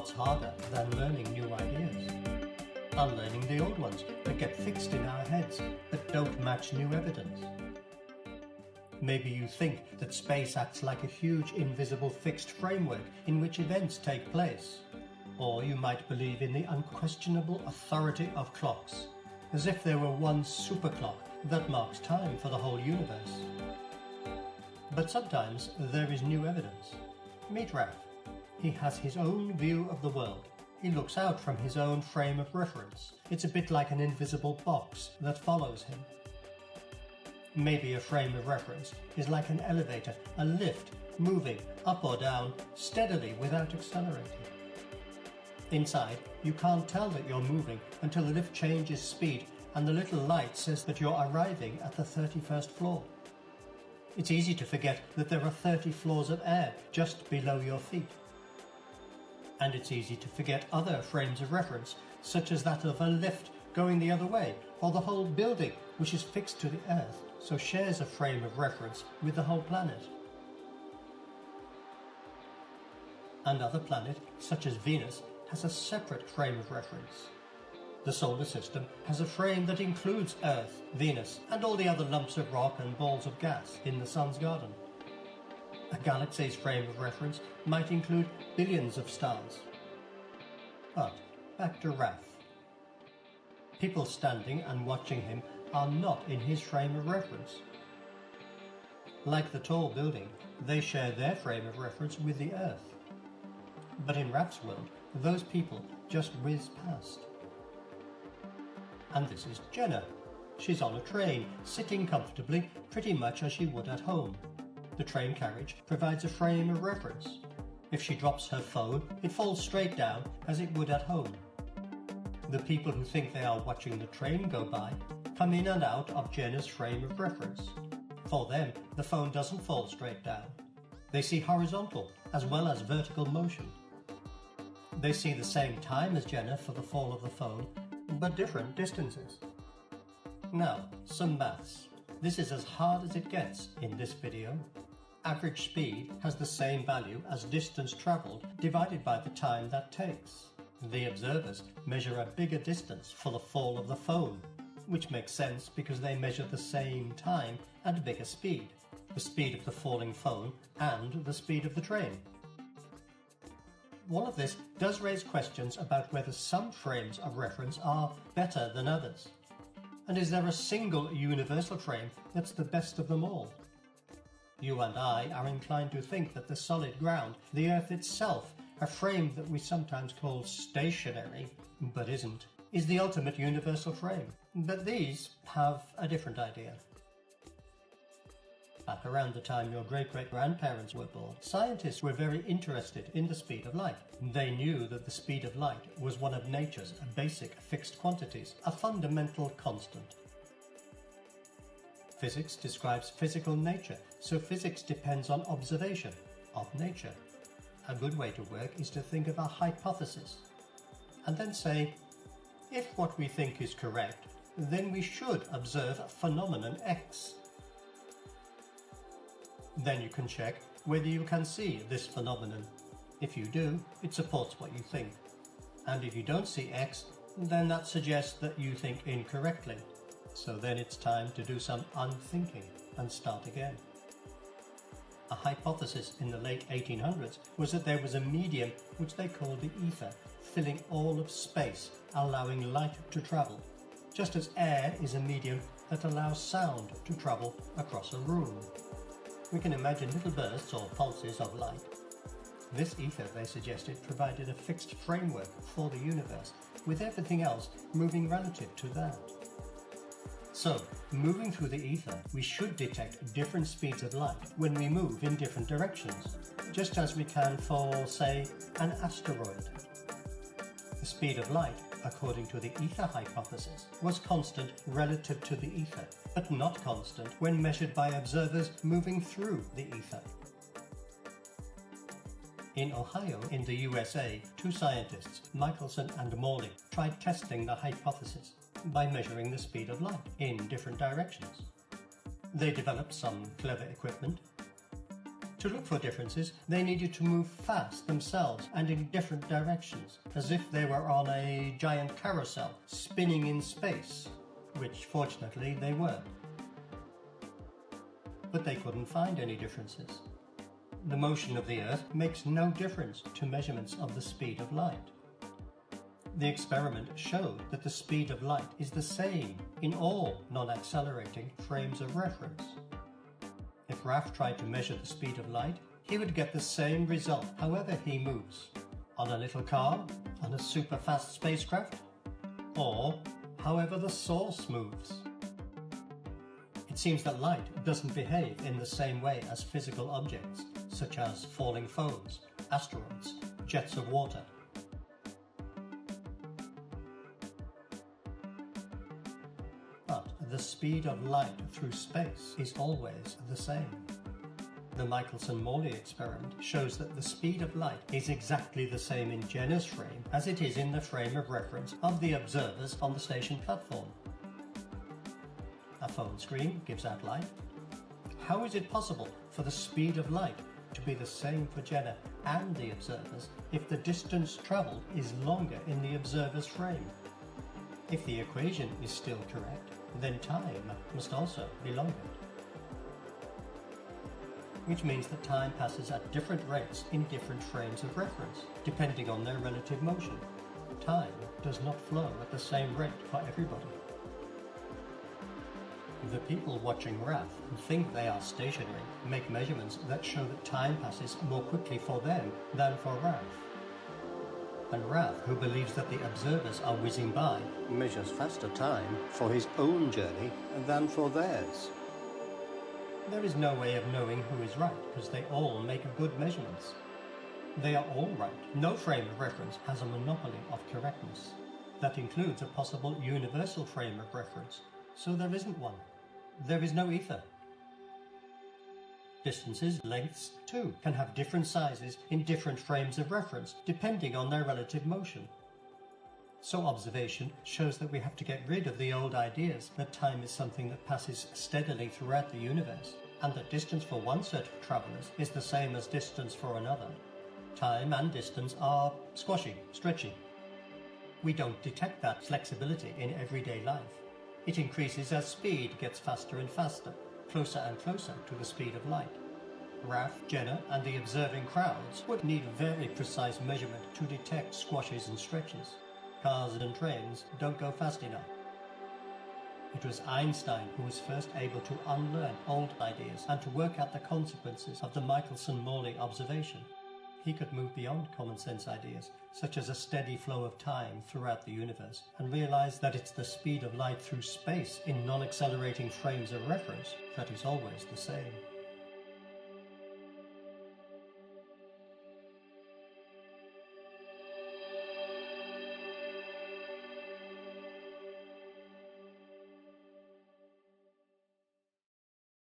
lots harder than learning new ideas. Unlearning the old ones that get fixed in our heads that don't match new evidence. Maybe you think that space acts like a huge invisible fixed framework in which events take place. Or you might believe in the unquestionable authority of clocks, as if there were one super clock that marks time for the whole universe. But sometimes there is new evidence. Meet Raph. He has his own view of the world. He looks out from his own frame of reference. It's a bit like an invisible box that follows him. Maybe a frame of reference is like an elevator, a lift, moving up or down steadily without accelerating. Inside, you can't tell that you're moving until the lift changes speed and the little light says that you're arriving at the 31st floor. It's easy to forget that there are 30 floors of air just below your feet. And it's easy to forget other frames of reference, such as that of a lift going the other way, or the whole building which is fixed to the earth, so shares a frame of reference with the whole planet. Another planet, such as Venus, has a separate frame of reference. The solar system has a frame that includes Earth, Venus, and all the other lumps of rock and balls of gas in the Sun's garden. A galaxy's frame of reference might include billions of stars. But back to Raph. People standing and watching him are not in his frame of reference. Like the tall building, they share their frame of reference with the Earth. But in Raph's world, those people just whiz past. And this is Jenna. She's on a train, sitting comfortably, pretty much as she would at home. The train carriage provides a frame of reference. If she drops her phone, it falls straight down as it would at home. The people who think they are watching the train go by come in and out of Jenna's frame of reference. For them, the phone doesn't fall straight down. They see horizontal as well as vertical motion. They see the same time as Jenna for the fall of the phone, but different distances. Now, some maths. This is as hard as it gets in this video. Average speed has the same value as distance travelled divided by the time that takes. The observers measure a bigger distance for the fall of the phone, which makes sense because they measure the same time and bigger speed, the speed of the falling phone and the speed of the train. All of this does raise questions about whether some frames of reference are better than others. And is there a single universal frame that's the best of them all? You and I are inclined to think that the solid ground, the Earth itself, a frame that we sometimes call stationary, but isn't, is the ultimate universal frame. But these have a different idea. Back around the time your great-great-grandparents were born, scientists were very interested in the speed of light. They knew that the speed of light was one of nature's basic fixed quantities, a fundamental constant. Physics describes physical nature, so physics depends on observation of nature. A good way to work is to think of a hypothesis, and then say, if what we think is correct, then we should observe phenomenon X. Then you can check whether you can see this phenomenon. If you do, it supports what you think. And if you don't see X, then that suggests that you think incorrectly. So then it's time to do some unthinking and start again. A hypothesis in the late 1800s was that there was a medium which they called the ether, filling all of space, allowing light to travel, just as air is a medium that allows sound to travel across a room. We can imagine little bursts or pulses of light. This ether, they suggested, provided a fixed framework for the universe, with everything else moving relative to that. So, moving through the ether, we should detect different speeds of light when we move in different directions, just as we can for, say, an asteroid. The speed of light, according to the ether hypothesis, was constant relative to the ether, but not constant when measured by observers moving through the ether. In Ohio, in the USA, two scientists, Michelson and Morley, tried testing the hypothesis by measuring the speed of light in different directions. They developed some clever equipment To look for differences, they needed to move fast themselves and in different directions, as if they were on a giant carousel spinning in space, which fortunately they weren't. But they couldn't find any differences. The motion of the Earth makes no difference to measurements of the speed of light. The experiment showed that the speed of light is the same in all non-accelerating frames of reference. If Raf tried to measure the speed of light, he would get the same result however he moves. On a little car, on a super-fast spacecraft, or however the source moves. It seems that light doesn't behave in the same way as physical objects, such as falling foams, asteroids, jets of water. But the speed of light through space is always the same. The Michelson-Morley experiment shows that the speed of light is exactly the same in Jenner's frame as it is in the frame of reference of the observers on the station platform. A phone screen gives out light. How is it possible for the speed of light to be the same for Jenner and the observers if the distance travelled is longer in the observer's frame? If the equation is still correct, then time must also be longer. Which means that time passes at different rates in different frames of reference, depending on their relative motion. Time does not flow at the same rate for everybody. The people watching Raf who think they are stationary make measurements that show that time passes more quickly for them than for Raf. And Raf, who believes that the observers are whizzing by, measures faster time for his own journey than for theirs. There is no way of knowing who is right, because they all make good measurements. They are all right. No frame of reference has a monopoly of correctness. That includes a possible universal frame of reference, so there isn't one. There is no ether. Distances, lengths, too, can have different sizes in different frames of reference, depending on their relative motion. So observation shows that we have to get rid of the old ideas that time is something that passes steadily throughout the universe, and that distance for one set of travellers is the same as distance for another. Time and distance are squashy, stretchy. We don't detect that flexibility in everyday life. It increases as speed gets faster and faster, closer and closer to the speed of light. Raf, Jenner and the observing crowds would need very precise measurement to detect squashes and stretches. Cars and trains don't go fast enough. It was Einstein who was first able to unlearn old ideas and to work out the consequences of the Michelson-Morley observation. He could move beyond common sense ideas, such as a steady flow of time throughout the universe, and realize that it's the speed of light through space in non-accelerating frames of reference that is always the same.